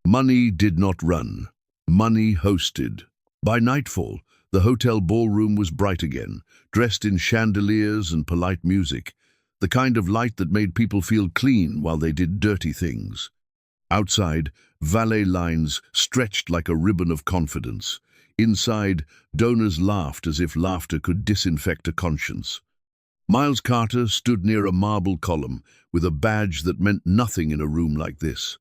Money did not run. Money hosted. By nightfall, the hotel ballroom was bright again, dressed in chandeliers and polite music, the kind of light that made people feel clean while they did dirty things. Outside, valet lines stretched like a ribbon of confidence. Inside, donors laughed as if laughter could disinfect a conscience. Miles Carter stood near a marble column with a badge that meant nothing in a room like this.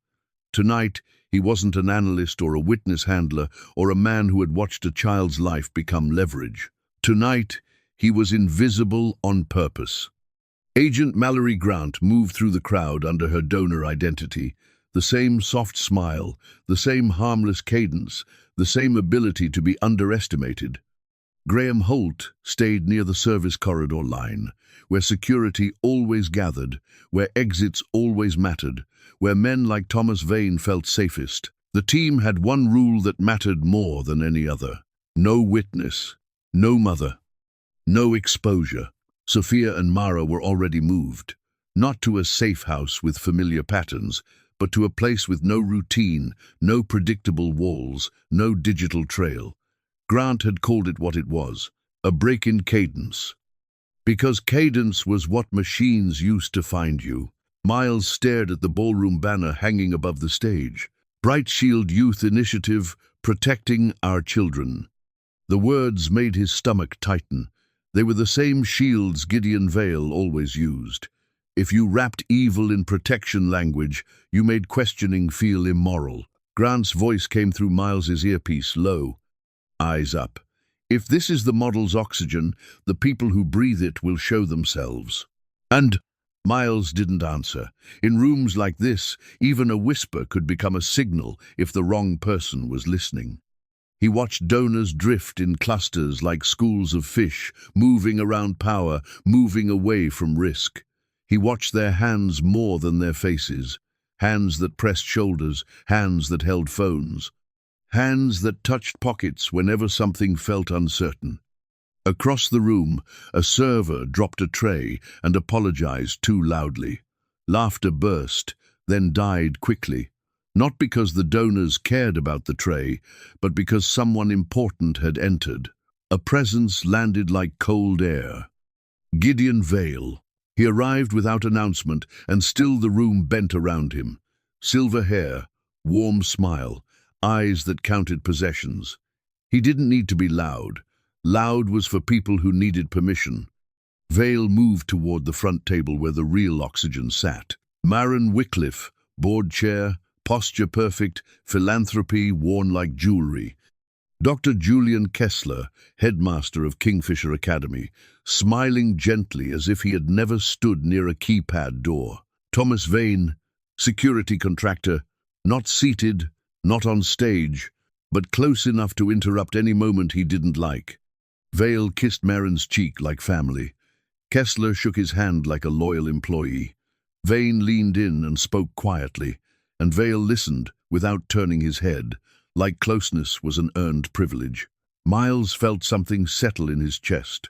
Tonight, he wasn't an analyst or a witness handler or a man who had watched a child's life become leverage. Tonight, he was invisible on purpose. Agent Mallory Grant moved through the crowd under her donor identity, the same soft smile, the same harmless cadence, the same ability to be underestimated. Graham Holt stayed near the service corridor line, where security always gathered, where exits always mattered, where men like Thomas Vane felt safest. The team had one rule that mattered more than any other. No witness, no mother, no exposure. Sophia and Mara were already moved, not to a safe house with familiar patterns, but to a place with no routine, no predictable walls, no digital trail. Grant had called it what it was, a break in cadence. Because cadence was what machines used to find you. Miles stared at the ballroom banner hanging above the stage. Bright Shield Youth Initiative, protecting our children. The words made his stomach tighten. They were the same shields Gideon Vale always used. If you wrapped evil in protection language, you made questioning feel immoral. Grant's voice came through Miles's earpiece, low. Eyes up. If this is the model's oxygen, the people who breathe it will show themselves. And Miles didn't answer. In rooms like this, even a whisper could become a signal if the wrong person was listening. He watched donors drift in clusters like schools of fish, moving around power, moving away from risk. He watched their hands more than their faces, hands that pressed shoulders, hands that held phones, hands that touched pockets whenever something felt uncertain. Across the room, a server dropped a tray and apologized too loudly. Laughter burst, then died quickly. Not because the donors cared about the tray, but because someone important had entered. A presence landed like cold air. Gideon Vale. He arrived without announcement, and still the room bent around him. Silver hair, warm smile, eyes that counted possessions. He didn't need to be loud. Loud was for people who needed permission. Vale moved toward the front table where the real oxygen sat. Maren Wycliffe, board chair, posture perfect, philanthropy worn like jewelry. Dr. Julian Kessler, headmaster of Kingfisher Academy, smiling gently as if he had never stood near a keypad door. Thomas Vane, security contractor, not seated, not on stage, but close enough to interrupt any moment he didn't like. Vale kissed Maren's cheek like family. Kessler shook his hand like a loyal employee. Vane leaned in and spoke quietly, and Vale listened without turning his head, like closeness was an earned privilege. Miles felt something settle in his chest.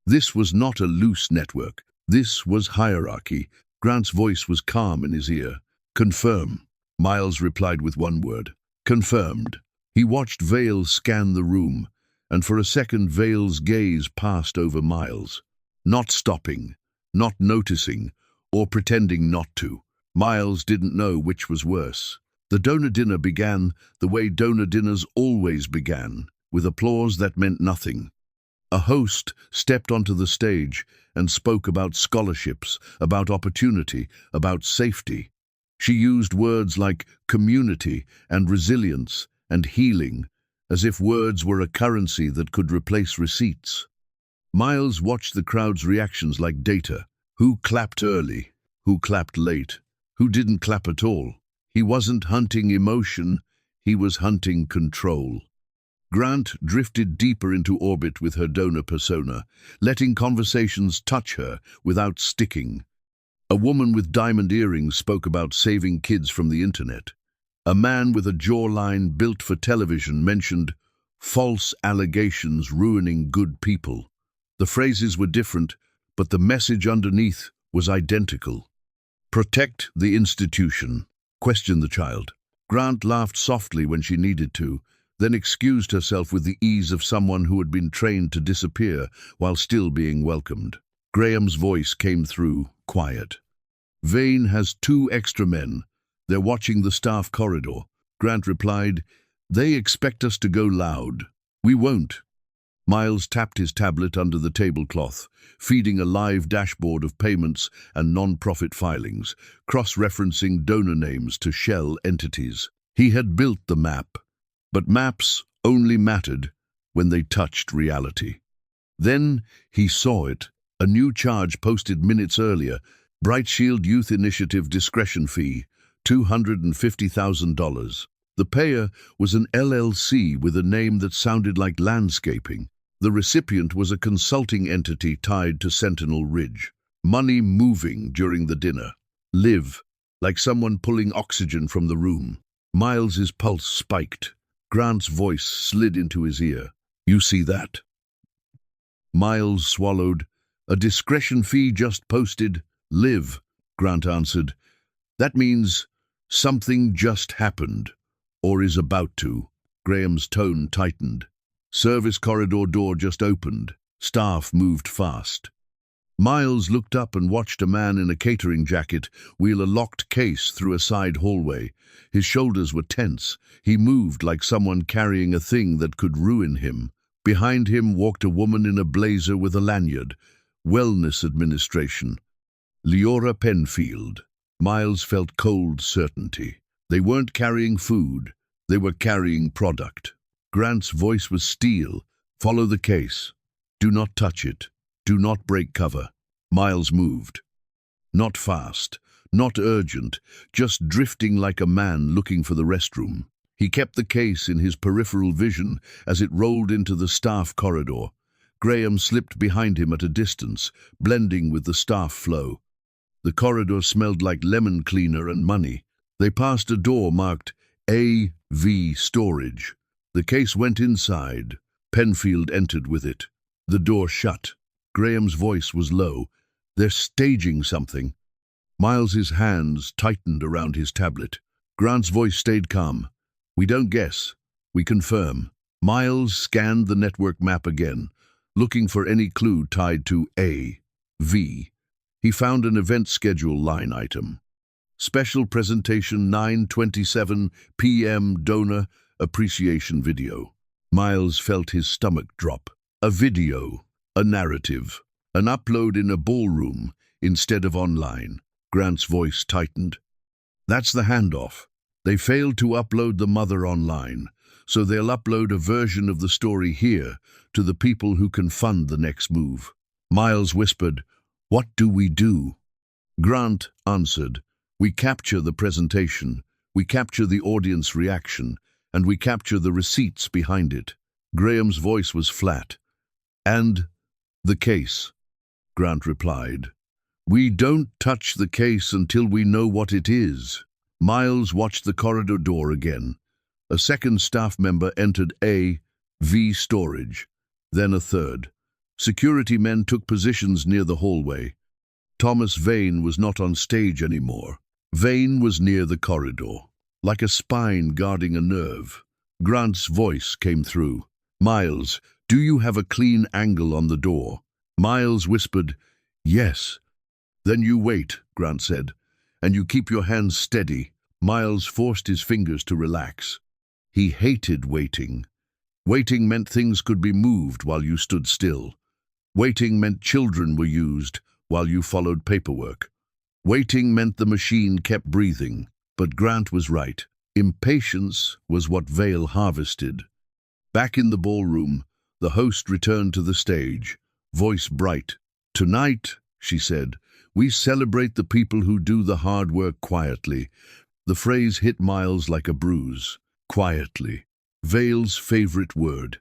This was not a loose network. This was hierarchy. Grant's voice was calm in his ear. Confirm. Miles replied with one word. Confirmed. He watched Vale scan the room, and for a second Vale's gaze passed over Miles. Not stopping, not noticing, or pretending not to. Miles didn't know which was worse. The donor dinner began the way donor dinners always began, with applause that meant nothing. A host stepped onto the stage and spoke about scholarships, about opportunity, about safety. She used words like community and resilience and healing, as if words were a currency that could replace receipts. Miles watched the crowd's reactions like data. Who clapped early? Who clapped late? Who didn't clap at all? He wasn't hunting emotion, he was hunting control. Grant drifted deeper into orbit with her donor persona, letting conversations touch her without sticking. A woman with diamond earrings spoke about saving kids from the internet. A man with a jawline built for television mentioned false allegations ruining good people. The phrases were different, but the message underneath was identical. Protect the institution. Question the child. Grant laughed softly when she needed to, then excused herself with the ease of someone who had been trained to disappear while still being welcomed. Graham's voice came through, quiet. "Vane has 2 extra men. They're watching the staff corridor." Grant replied, "They expect us to go loud. We won't." Miles tapped his tablet under the tablecloth, feeding a live dashboard of payments and non-profit filings, cross-referencing donor names to shell entities. He had built the map, but maps only mattered when they touched reality. Then he saw it, a new charge posted minutes earlier, Bright Shield Youth Initiative discretion fee, $250,000. The payer was an LLC with a name that sounded like landscaping. The recipient was a consulting entity tied to Sentinel Ridge. Money moving during the dinner. Live, like someone pulling oxygen from the room. Miles's pulse spiked. Grant's voice slid into his ear. "You see that?" Miles swallowed. "A discretion fee just posted. Live," Grant answered. "That means something just happened, or is about to." Graham's tone tightened. Service corridor door just opened. Staff moved fast. Miles looked up and watched a man in a catering jacket wheel a locked case through a side hallway. His shoulders were tense. He moved like someone carrying a thing that could ruin him. Behind him walked a woman in a blazer with a lanyard. Wellness Administration. Leora Penfield. Miles felt cold certainty. They weren't carrying food. They were carrying product. Grant's voice was steel. "Follow the case. Do not touch it. Do not break cover." Miles moved. Not fast, not urgent, just drifting like a man looking for the restroom. He kept the case in his peripheral vision as it rolled into the staff corridor. Graham slipped behind him at a distance, blending with the staff flow. The corridor smelled like lemon cleaner and money. They passed a door marked AV Storage. The case went inside. Penfield entered with it. The door shut. Graham's voice was low. "They're staging something." Miles's hands tightened around his tablet. Grant's voice stayed calm. "We don't guess. We confirm." Miles scanned the network map again, looking for any clue tied to AV. He found an event schedule line item. Special presentation 9:27 p.m. donor appreciation video. Miles felt his stomach drop. A video, a narrative, an upload in a ballroom instead of online. Grant's voice tightened. "That's the handoff. They failed to upload the mother online, so they'll upload a version of the story here to the people who can fund the next move." Miles whispered, "What do we do?" Grant answered, "We capture the presentation, we capture the audience reaction, and we capture the receipts behind it." Graham's voice was flat. "And the case," Grant replied. "We don't touch the case until we know what it is." Miles watched the corridor door again. A second staff member entered AV Storage, then a third. Security men took positions near the hallway. Thomas Vane was not on stage anymore. Vane was near the corridor, like a spine guarding a nerve. Grant's voice came through. "Miles, do you have a clean angle on the door?" Miles whispered, "Yes." "Then you wait," Grant said, "and you keep your hands steady." Miles forced his fingers to relax. He hated waiting. Waiting meant things could be moved while you stood still. Waiting meant children were used while you followed paperwork. Waiting meant the machine kept breathing. But Grant was right. Impatience was what Vale harvested. Back in the ballroom, the host returned to the stage, voice bright. "Tonight," she said, "we celebrate the people who do the hard work quietly." The phrase hit Miles like a bruise. Quietly. Vale's favorite word.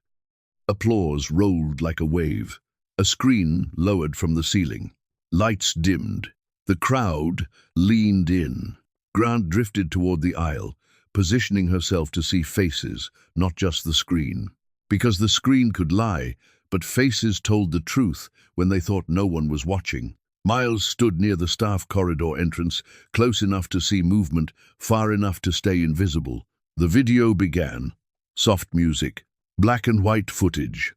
Applause rolled like a wave. A screen lowered from the ceiling. Lights dimmed. The crowd leaned in. Grant drifted toward the aisle, positioning herself to see faces, not just the screen. Because the screen could lie, but faces told the truth when they thought no one was watching. Miles stood near the staff corridor entrance, close enough to see movement, far enough to stay invisible. The video began. Soft music, black and white footage,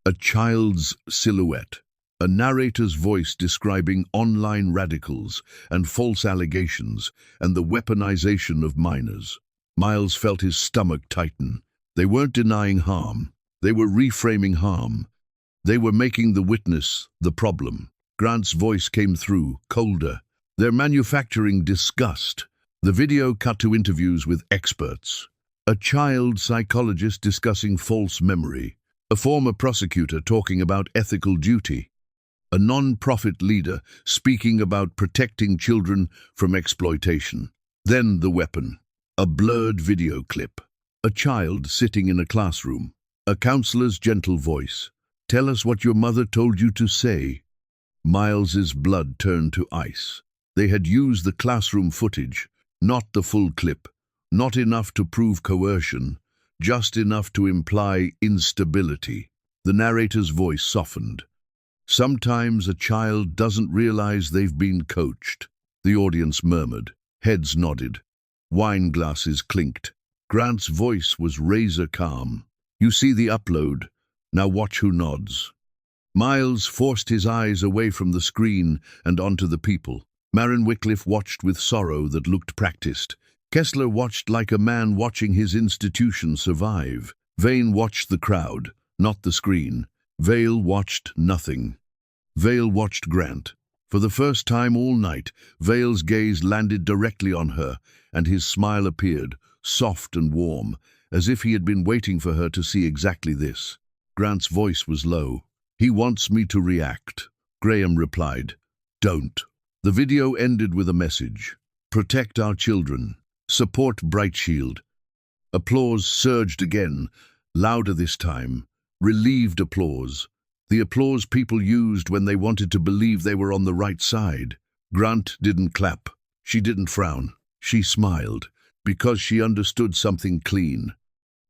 a child's silhouette, a narrator's voice describing online radicals and false allegations and the weaponization of minors. Miles felt his stomach tighten. They weren't denying harm. They were reframing harm. They were making the witness the problem. Grant's voice came through, colder. They're manufacturing disgust. The video cut to interviews with experts. A child psychologist discussing false memory. A former prosecutor talking about ethical duty. A non-profit leader speaking about protecting children from exploitation. Then the weapon. A blurred video clip. A child sitting in a classroom. A counselor's gentle voice. "Tell us what your mother told you to say." Miles's blood turned to ice. They had used the classroom footage, not the full clip, not enough to prove coercion, just enough to imply instability. The narrator's voice softened. "Sometimes a child doesn't realize they've been coached." The audience murmured. Heads nodded. Wine glasses clinked. Grant's voice was razor calm. "You see the upload. Now watch who nods." Miles forced his eyes away from the screen and onto the people. Marin Wycliffe watched with sorrow that looked practiced. Kessler watched like a man watching his institution survive. Vane watched the crowd, not the screen. Vale watched nothing. Vale watched Grant. For the first time all night, Vale's gaze landed directly on her, and his smile appeared, soft and warm, as if he had been waiting for her to see exactly this. Grant's voice was low. "He wants me to react." Graham replied, "Don't." The video ended with a message. "Protect our children. Support Bright Shield." Applause surged again, louder this time. Relieved applause. The applause people used when they wanted to believe they were on the right side. Grant didn't clap. She didn't frown. She smiled, because she understood something clean.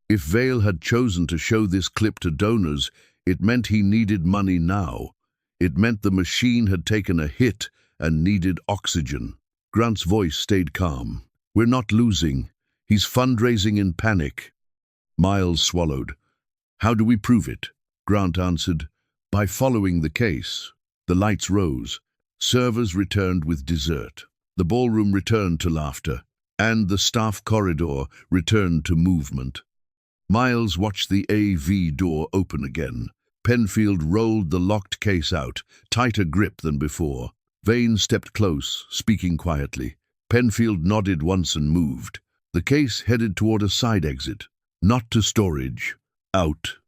If Vale had chosen to show this clip to donors, it meant he needed money now. It meant the machine had taken a hit and needed oxygen. Grant's voice stayed calm. "We're not losing. He's fundraising in panic." Miles swallowed. "How do we prove it?" Grant answered, "By following the case." The lights rose. Servers returned with dessert. The ballroom returned to laughter, and the staff corridor returned to movement. Miles watched the AV door open again. Penfield rolled the locked case out, tighter grip than before. Vane stepped close, speaking quietly. Penfield nodded once and moved. The case headed toward a side exit. Not to storage. Out.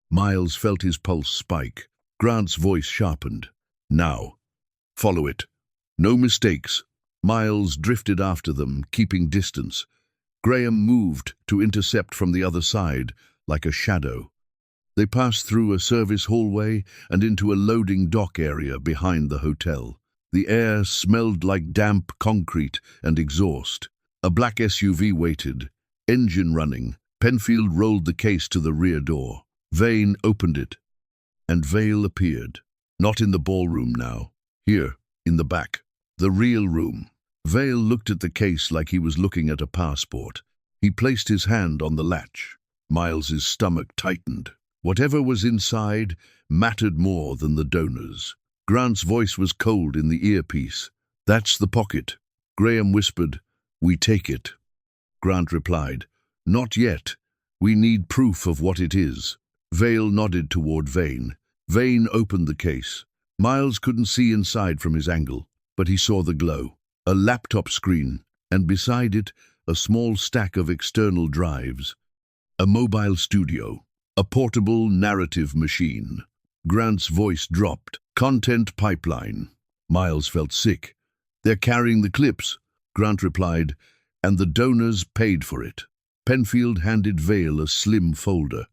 Miles felt his pulse spike. Grant's voice sharpened. "Now. Follow it. No mistakes." Miles drifted after them, keeping distance. Graham moved to intercept from the other side, like a shadow. They passed through a service hallway and into a loading dock area behind the hotel. The air smelled like damp concrete and exhaust. A black SUV waited, engine running. Penfield rolled the case to the rear door. Vane opened it, and Vale appeared. Not in the ballroom now. Here, in the back. The real room. Vale looked at the case like he was looking at a passport. He placed his hand on the latch. Miles's stomach tightened. Whatever was inside mattered more than the donors. Grant's voice was cold in the earpiece. "That's the pocket." Graham whispered, "We take it." Grant replied, "Not yet. We need proof of what it is." Vale nodded toward Vane. Vane opened the case. Miles couldn't see inside from his angle, but he saw the glow. A laptop screen, and beside it, a small stack of external drives. A mobile studio. A portable narrative machine. Grant's voice dropped. "Content pipeline." Miles felt sick. "They're carrying the clips," Grant replied, "and the donors paid for it." Penfield handed Vale a slim folder.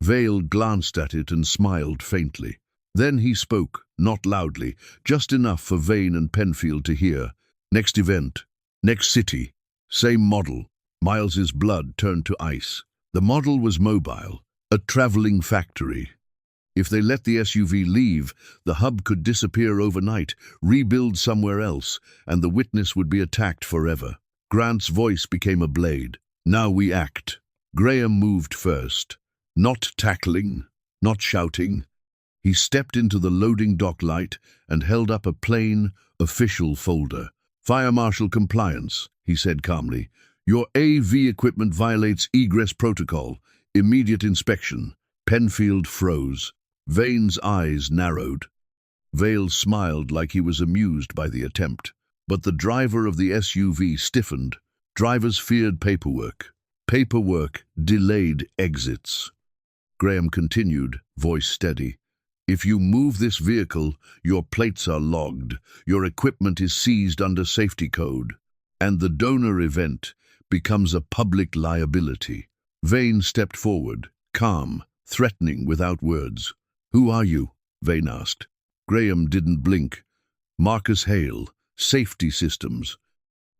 Vale glanced at it and smiled faintly. Then he spoke, not loudly, just enough for Vane and Penfield to hear. "Next event. Next city. Same model." Miles's blood turned to ice. The model was mobile, a traveling factory. If they let the SUV leave, the hub could disappear overnight, rebuild somewhere else, and the witness would be attacked forever. Grant's voice became a blade. Now we act. Graham moved first. Not tackling, not shouting. He stepped into the loading dock light and held up a plain, official folder. "Fire Marshal Compliance," he said calmly. "Your AV equipment violates egress protocol. Immediate inspection." Penfield froze. Vane's eyes narrowed. Vale smiled like he was amused by the attempt. But the driver of the SUV stiffened. Drivers feared paperwork. Paperwork delayed exits. Graham continued, voice steady. "If you move this vehicle, your plates are logged. Your equipment is seized under safety code. And the donor event becomes a public liability." Vane stepped forward, calm, threatening without words. "Who are you?" Vane asked. Graham didn't blink. "Marcus Hale, Safety Systems."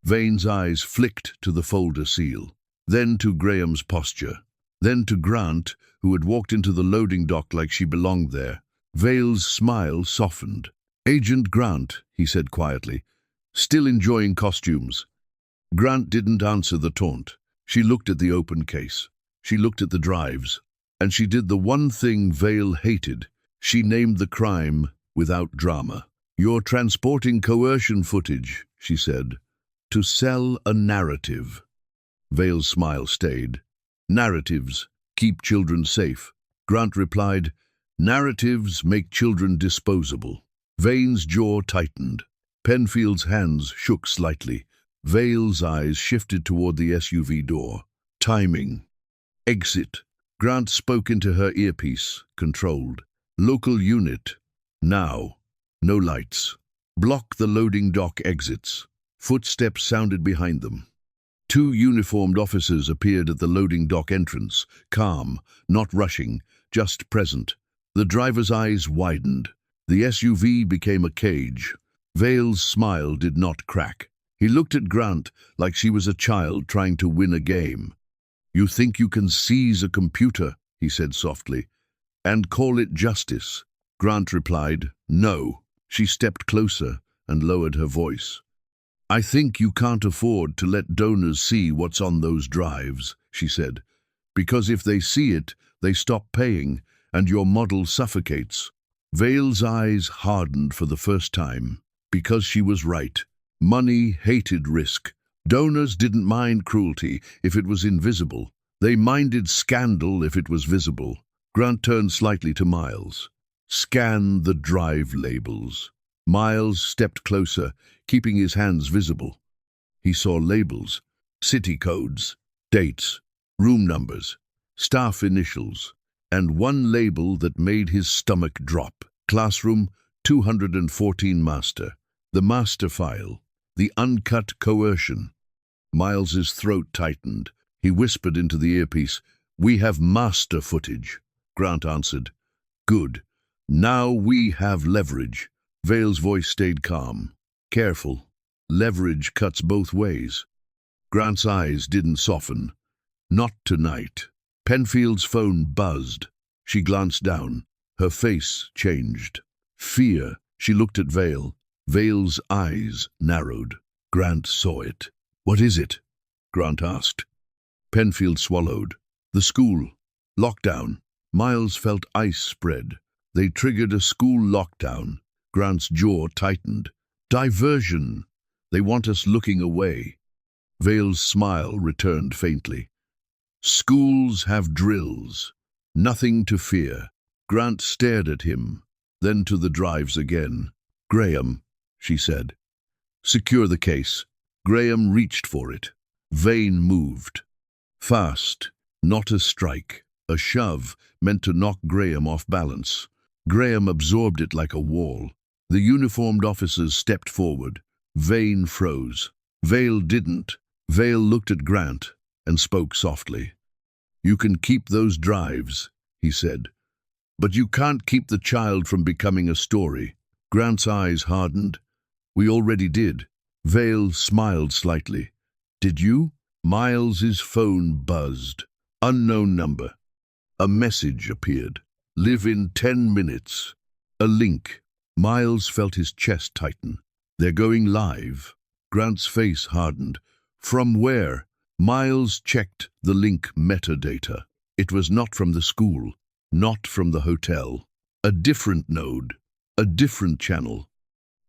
Vane's eyes flicked to the folder seal, then to Graham's posture, then to Grant, who had walked into the loading dock like she belonged there. Vale's smile softened. "Agent Grant," he said quietly, "still enjoying costumes?" Grant didn't answer the taunt. She looked at the open case. She looked at the drives. And she did the one thing Vale hated. She named the crime without drama. "You're transporting coercion footage," she said, "to sell a narrative." Vale's smile stayed. "Narratives keep children safe." Grant replied, "Narratives make children disposable." Vane's jaw tightened. Penfield's hands shook slightly. Vale's eyes shifted toward the SUV door. Timing. Exit. Grant spoke into her earpiece, controlled. "Local unit. Now. No lights. Block the loading dock exits." Footsteps sounded behind them. Two uniformed officers appeared at the loading dock entrance, calm, not rushing, just present. The driver's eyes widened. The SUV became a cage. Vale's smile did not crack. He looked at Grant like she was a child trying to win a game. "You think you can seize a computer," he said softly, "and call it justice?" Grant replied, "No." She stepped closer and lowered her voice. "I think you can't afford to let donors see what's on those drives," she said, "because if they see it, they stop paying, and your model suffocates." Vale's eyes hardened for the first time, because she was right. Money hated risk. Donors didn't mind cruelty if it was invisible. They minded scandal if it was visible. Grant turned slightly to Miles. "Scan the drive labels." Miles stepped closer, keeping his hands visible. He saw labels, city codes, dates, room numbers, staff initials, and one label that made his stomach drop. Classroom 214 Master. The master file. The uncut coercion. Miles's throat tightened. He whispered into the earpiece, "We have master footage." Grant answered, "Good. Now we have leverage." Vale's voice stayed calm. "Careful. Leverage cuts both ways." Grant's eyes didn't soften. "Not tonight." Penfield's phone buzzed. She glanced down. Her face changed. Fear. She looked at Vale. Vale's eyes narrowed. Grant saw it. "What is it?" Grant asked. Penfield swallowed. "The school. Lockdown." Miles felt ice spread. They triggered a school lockdown. Grant's jaw tightened. "Diversion. They want us looking away." Vale's smile returned faintly. "Schools have drills. Nothing to fear." Grant stared at him, then to the drives again. "Graham," she said. "Secure the case." Graham reached for it. Vane moved. Fast, not a strike. A shove meant to knock Graham off balance. Graham absorbed it like a wall. The uniformed officers stepped forward. Vane froze. Vale didn't. Vale looked at Grant and spoke softly. "You can keep those drives," he said, "but you can't keep the child from becoming a story." Grant's eyes hardened. "We already did." Vale smiled slightly. "Did you?" Miles's phone buzzed. Unknown number. A message appeared. Live in 10 minutes. A link. Miles felt his chest tighten. They're going live. Grant's face hardened. From where? Miles checked the link metadata. It was not from the school, not from the hotel. A different node, a different channel.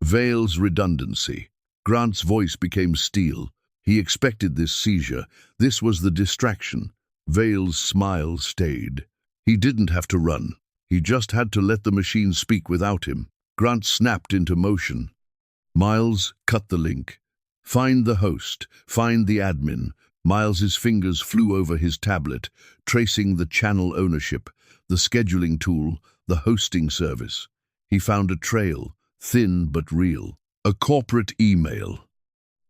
Vale's redundancy. Grant's voice became steel. He expected this seizure. This was the distraction. Vale's smile stayed. He didn't have to run. He just had to let the machine speak without him. Grant snapped into motion. Miles cut the link. Find the host. Find the admin. Miles's fingers flew over his tablet, tracing the channel ownership, the scheduling tool, the hosting service. He found a trail, thin but real. A corporate email.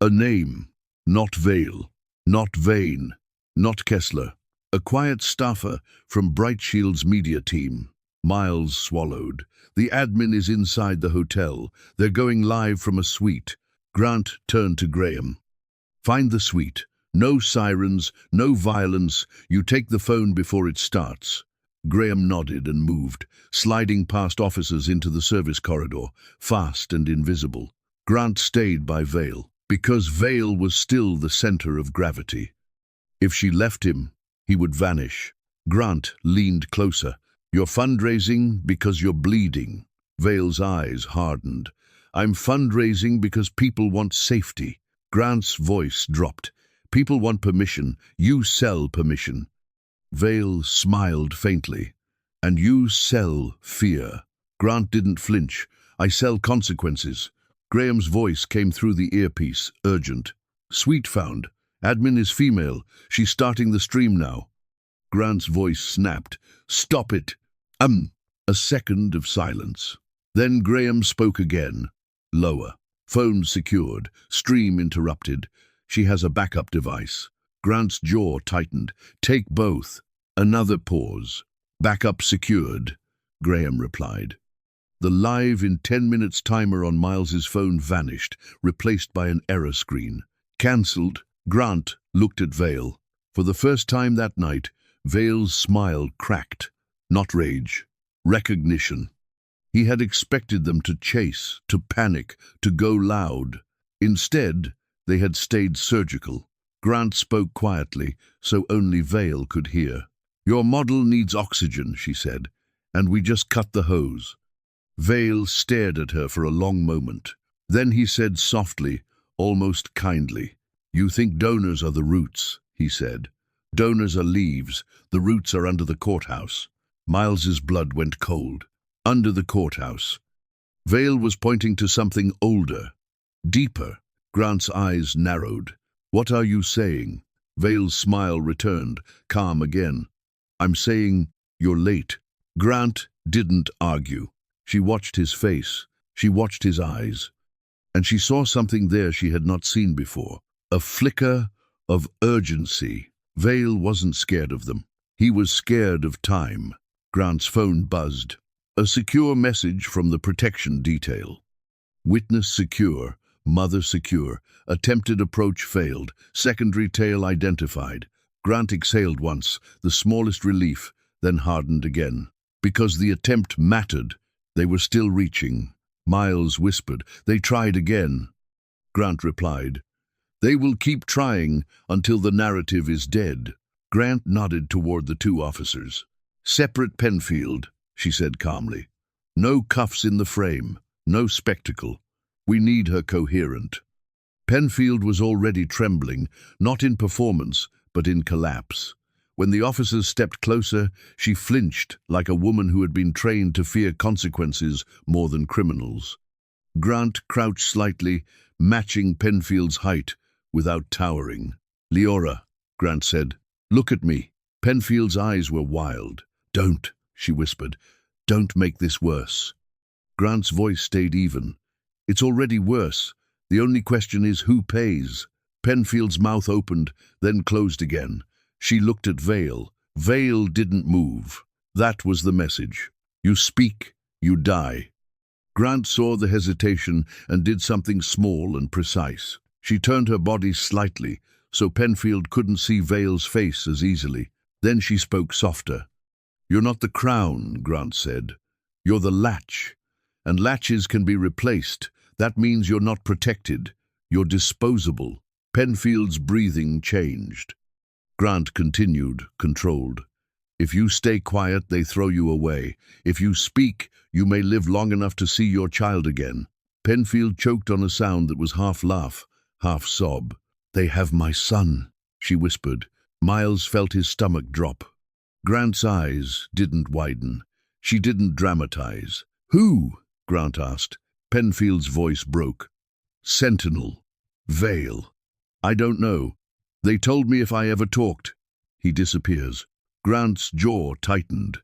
A name. Not Vale. Not Vane. Not Kessler. A quiet staffer from Bright Shield's media team. Miles swallowed. The admin is inside the hotel. They're going live from a suite. Grant turned to Graham. Find the suite. No sirens, no violence. You take the phone before it starts. Graham nodded and moved, sliding past officers into the service corridor, fast and invisible. Grant stayed by Vale, because Vale was still the center of gravity. If she left him, he would vanish. Grant leaned closer. You're fundraising because you're bleeding. Vale's eyes hardened. I'm fundraising because people want safety. Grant's voice dropped. People want permission. You sell permission. Vale smiled faintly. And you sell fear. Grant didn't flinch. I sell consequences. Graham's voice came through the earpiece, urgent. Suite found. Admin is female. She's starting the stream now. Grant's voice snapped. Stop it. A second of silence. Then Graham spoke again. Lower. Phone secured. Stream interrupted. She has a backup device. Grant's jaw tightened. Take both. Another pause. Backup secured, Graham replied. The live in 10 minutes timer on Miles's phone vanished, replaced by an error screen. Cancelled. Grant looked at Vale. For the first time that night, Vale's smile cracked. Not rage. Recognition. He had expected them to chase, to panic, to go loud. Instead, they had stayed surgical. Grant spoke quietly, so only Vale could hear. Your model needs oxygen, she said, and we just cut the hose. Vale stared at her for a long moment. Then he said softly, almost kindly, You think donors are the roots, he said. Donors are leaves, the roots are under the courthouse. Miles's blood went cold. Under the courthouse. Vale was pointing to something older, deeper. Grant's eyes narrowed. What are you saying? Vale's smile returned, calm again. I'm saying you're late. Grant didn't argue. She watched his face. She watched his eyes. And she saw something there she had not seen before. A flicker of urgency. Vale wasn't scared of them. He was scared of time. Grant's phone buzzed. A secure message from the protection detail. Witness secure. Mother secure. Attempted approach failed. Secondary tail identified. Grant exhaled once, the smallest relief, then hardened again. Because the attempt mattered, they were still reaching. Miles whispered, They tried again. Grant replied, They will keep trying until the narrative is dead. Grant nodded toward the two officers. Separate Penfield, she said calmly. No cuffs in the frame, no spectacle. We need her coherent. Penfield was already trembling, not in performance, but in collapse. When the officers stepped closer, she flinched like a woman who had been trained to fear consequences more than criminals. Grant crouched slightly, matching Penfield's height without towering. Leora, Grant said, look at me. Penfield's eyes were wild. Don't, she whispered. Don't make this worse. Grant's voice stayed even. It's already worse. The only question is who pays. Penfield's mouth opened, then closed again. She looked at Vale. Vale didn't move. That was the message. You speak, you die. Grant saw the hesitation and did something small and precise. She turned her body slightly, so Penfield couldn't see Vale's face as easily. Then she spoke softer. You're not the crown, Grant said. You're the latch. And latches can be replaced. That means you're not protected. You're disposable. Penfield's breathing changed. Grant continued, controlled. If you stay quiet, they throw you away. If you speak, you may live long enough to see your child again. Penfield choked on a sound that was half laugh, half sob. They have my son, she whispered. Miles felt his stomach drop. Grant's eyes didn't widen. She didn't dramatize. Who? Grant asked. Penfield's voice broke. Sentinel. Vale. I don't know. They told me if I ever talked. He disappears. Grant's jaw tightened.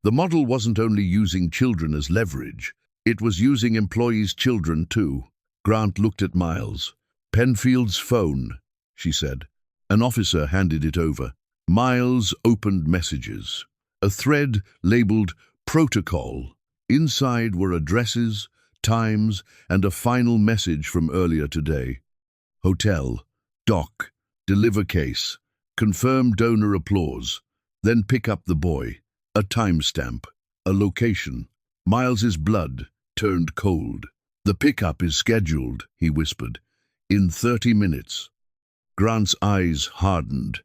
The model wasn't only using children as leverage. It was using employees' children too. Grant looked at Miles. Penfield's phone, she said. An officer handed it over. Miles opened messages. A thread labeled Protocol. Inside were addresses, times, and a final message from earlier today. Hotel. Dock. Deliver case. Confirm donor applause. Then pick up the boy. A timestamp. A location. Miles's blood turned cold. The pickup is scheduled, he whispered. In 30 minutes. Grant's eyes hardened.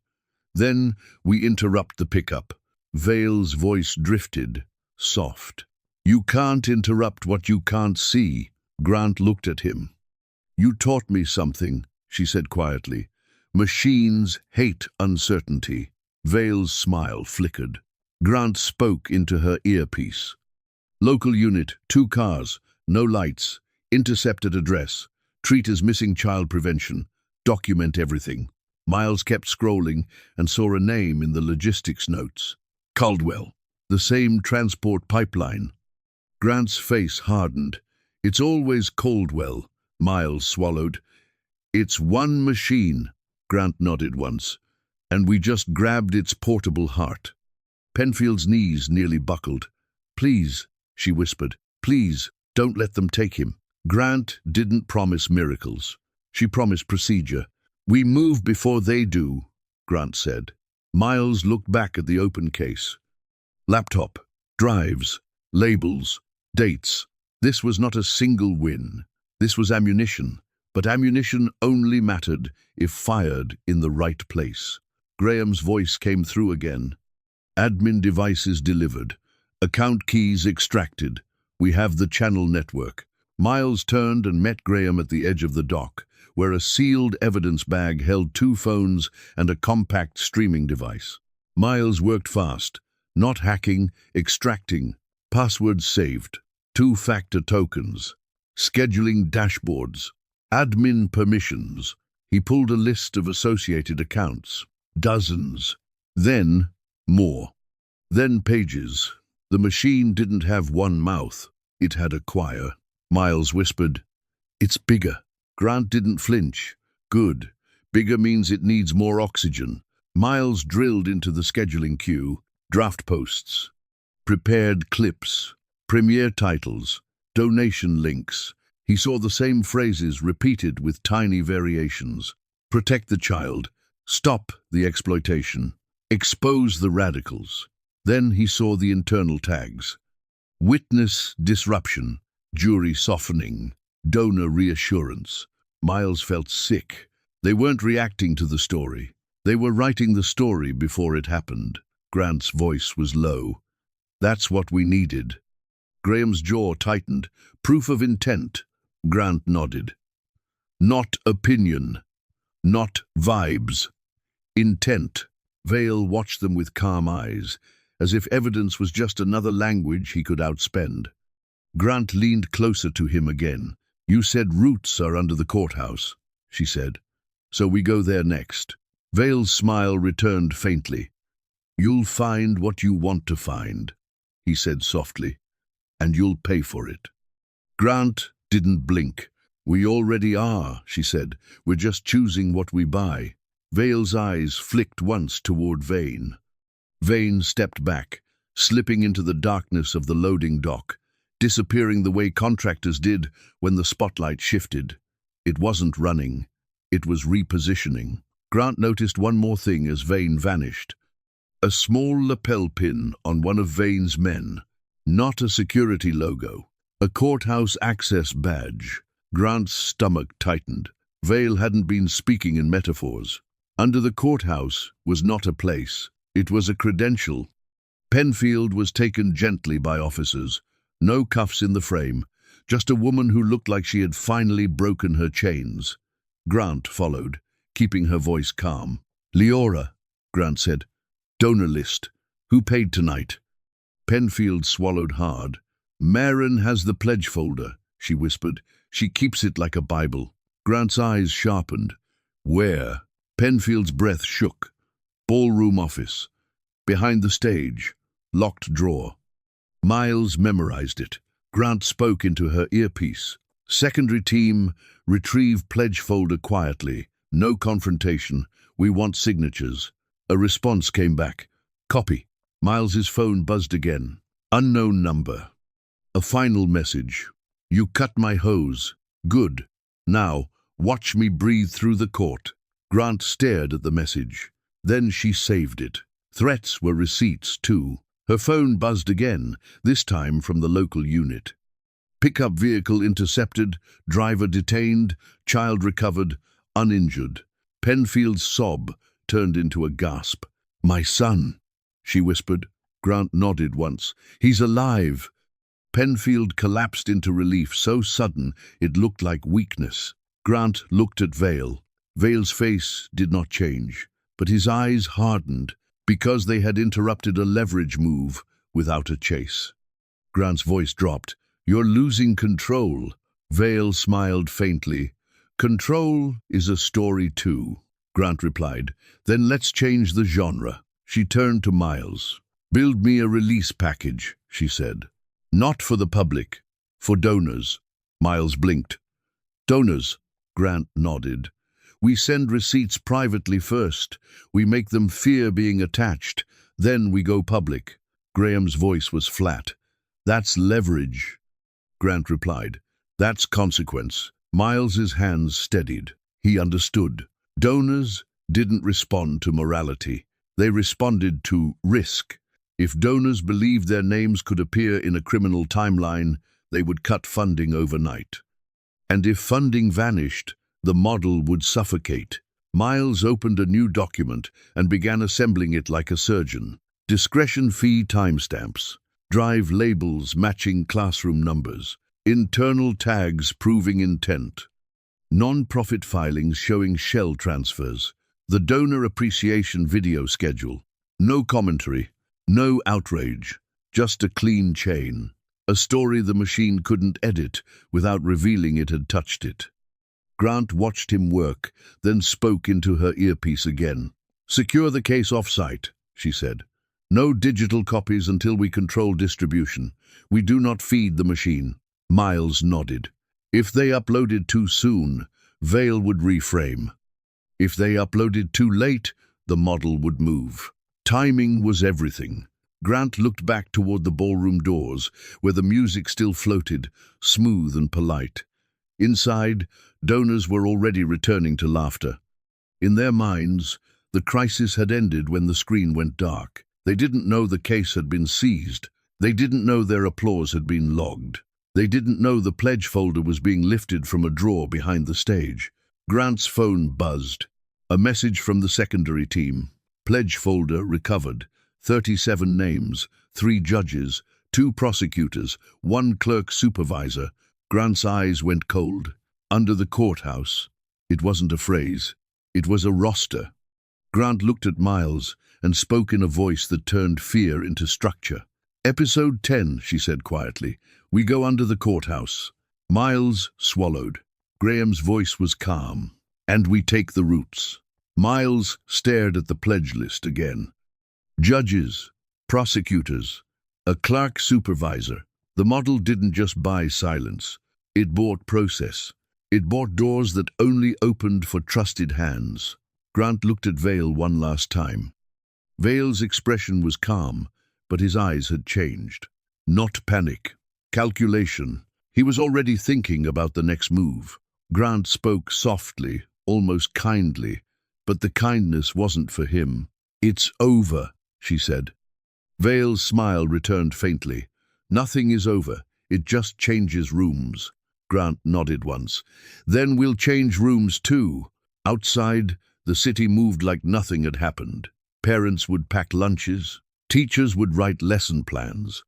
Then we interrupt the pickup. Vale's voice drifted, soft. You can't interrupt what you can't see. Grant looked at him. You taught me something, she said quietly. Machines hate uncertainty. Vale's smile flickered. Grant spoke into her earpiece. Local unit, 2 cars, no lights, intercepted address, treat as missing child prevention, document everything. Miles kept scrolling and saw a name in the logistics notes. Caldwell, the same transport pipeline. Grant's face hardened. It's always Caldwell, Miles swallowed. It's one machine, Grant nodded once, and we just grabbed its portable heart. Penfield's knees nearly buckled. Please, she whispered, please, don't let them take him. Grant didn't promise miracles. She promised procedure. We move before they do, Grant said. Miles looked back at the open case. Laptop, drives, labels, dates. This was not a single win. This was ammunition, but ammunition only mattered if fired in the right place. Graham's voice came through again. Admin devices delivered. Account keys extracted. We have the channel network. Miles turned and met Graham at the edge of the dock, where a sealed evidence bag held 2 phones and a compact streaming device. Miles worked fast. Not hacking, extracting. Passwords saved. 2-factor tokens. Scheduling dashboards. Admin permissions. He pulled a list of associated accounts. Dozens. Then more. Then pages. The machine didn't have one mouth. It had a choir. Miles whispered, "It's bigger." Grant didn't flinch. Good. Bigger means it needs more oxygen. Miles drilled into the scheduling queue. Draft posts. Prepared clips. Premiere titles. Donation links. He saw the same phrases repeated with tiny variations. Protect the child. Stop the exploitation. Expose the radicals. Then he saw the internal tags. Witness disruption. Jury softening. Donor reassurance. Miles felt sick. They weren't reacting to the story. They were writing the story before it happened. Grant's voice was low. That's what we needed. Graham's jaw tightened. Proof of intent. Grant nodded. Not opinion. Not vibes. Intent. Vale watched them with calm eyes, as if evidence was just another language he could outspend. Grant leaned closer to him again. You said roots are under the courthouse, she said. So we go there next. Vale's smile returned faintly. You'll find what you want to find, he said softly, and you'll pay for it. Grant didn't blink. We already are, she said. We're just choosing what we buy. Vale's eyes flicked once toward Vane. Vane stepped back, slipping into the darkness of the loading dock, disappearing the way contractors did when the spotlight shifted. It wasn't running. It was repositioning. Grant noticed one more thing as Vane vanished. A small lapel pin on one of Vane's men. Not a security logo. A courthouse access badge. Grant's stomach tightened. Vale hadn't been speaking in metaphors. Under the courthouse was not a place. It was a credential. Penfield was taken gently by officers. No cuffs in the frame. Just a woman who looked like she had finally broken her chains. Grant followed, keeping her voice calm. "Leora," Grant said. "Donor list. Who paid tonight?" Penfield swallowed hard. "Marin has the pledge folder," she whispered. "She keeps it like a Bible." Grant's eyes sharpened. "Where?" Penfield's breath shook. "Ballroom office. Behind the stage. Locked drawer." Miles memorized it. Grant spoke into her earpiece. "Secondary team, retrieve pledge folder quietly. No confrontation. We want signatures." A response came back. "Copy." Miles's phone buzzed again. Unknown number. A final message. "You cut my hose. Good. Now, watch me breathe through the court." Grant stared at the message. Then she saved it. Threats were receipts, too. Her phone buzzed again, this time from the local unit. "Pickup vehicle intercepted, driver detained, child recovered, uninjured." Penfield's sob turned into a gasp. "My son," she whispered. Grant nodded once. "He's alive." Penfield collapsed into relief so sudden it looked like weakness. Grant looked at Vale. Vale's face did not change, but his eyes hardened because they had interrupted a leverage move without a chase. Grant's voice dropped. "You're losing control." Vale smiled faintly. "Control is a story too," Grant replied. "Then let's change the genre." She turned to Miles. "Build me a release package," she said. "Not for the public, for donors." Miles blinked. "Donors," Grant nodded. "We send receipts privately first. We make them fear being attached. Then we go public." Graham's voice was flat. "That's leverage," Grant replied. "That's consequence." Miles's hands steadied. He understood. Donors didn't respond to morality. They responded to risk. If donors believed their names could appear in a criminal timeline, they would cut funding overnight. And if funding vanished, the model would suffocate. Miles opened a new document and began assembling it like a surgeon. Discretion fee timestamps. Drive labels matching classroom numbers. Internal tags proving intent. Non-profit filings showing shell transfers. The donor appreciation video schedule. No commentary. No outrage. Just a clean chain. A story the machine couldn't edit without revealing it had touched it. Grant watched him work, then spoke into her earpiece again. "Secure the case off-site," she said. "No digital copies until we control distribution. We do not feed the machine." Miles nodded. If they uploaded too soon, Vale would reframe. If they uploaded too late, the model would move. Timing was everything. Grant looked back toward the ballroom doors, where the music still floated, smooth and polite. Inside, donors were already returning to laughter. In their minds, the crisis had ended when the screen went dark. They didn't know the case had been seized. They didn't know their applause had been logged. They didn't know the pledge folder was being lifted from a drawer behind the stage. Grant's phone buzzed. A message from the secondary team. Pledge folder recovered. 37 names, 3 judges, 2 prosecutors, 1 clerk supervisor. Grant's eyes went cold. Under the courthouse. It wasn't a phrase. It was a roster. Grant looked at Miles and spoke in a voice that turned fear into structure. "Episode 10, she said quietly. "We go under the courthouse." Miles swallowed. Graham's voice was calm. "And we take the routes." Miles stared at the pledge list again. Judges, prosecutors, a clerk supervisor. The model didn't just buy silence. It bought process. It bought doors that only opened for trusted hands. Grant looked at Vale one last time. Vale's expression was calm, but his eyes had changed. Not panic. Calculation. He was already thinking about the next move. Grant spoke softly, almost kindly, but the kindness wasn't for him. "It's over," she said. Vale's smile returned faintly. Nothing is over. It just changes rooms. Grant nodded once. Then we'll change rooms too. Outside, the city moved like nothing had happened. Parents would pack lunches. Teachers would write lesson plans.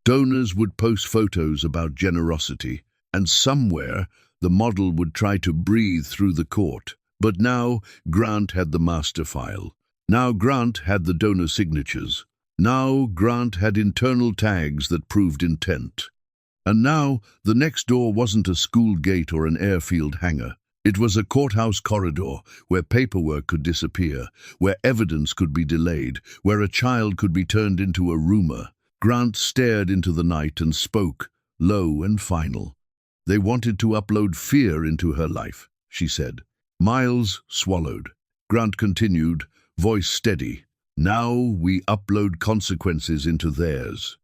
Donors would post photos about generosity. And somewhere, the model would try to breathe through the court. But now, Grant had the master file. Now Grant had the donor signatures. Now Grant had internal tags that proved intent. And now, the next door wasn't a school gate or an airfield hangar. It was a courthouse corridor where paperwork could disappear, where evidence could be delayed, where a child could be turned into a rumor. Grant stared into the night and spoke, low and final. They wanted to upload fear into her life, she said. Miles swallowed. Grant continued, voice steady. Now we upload consequences into theirs.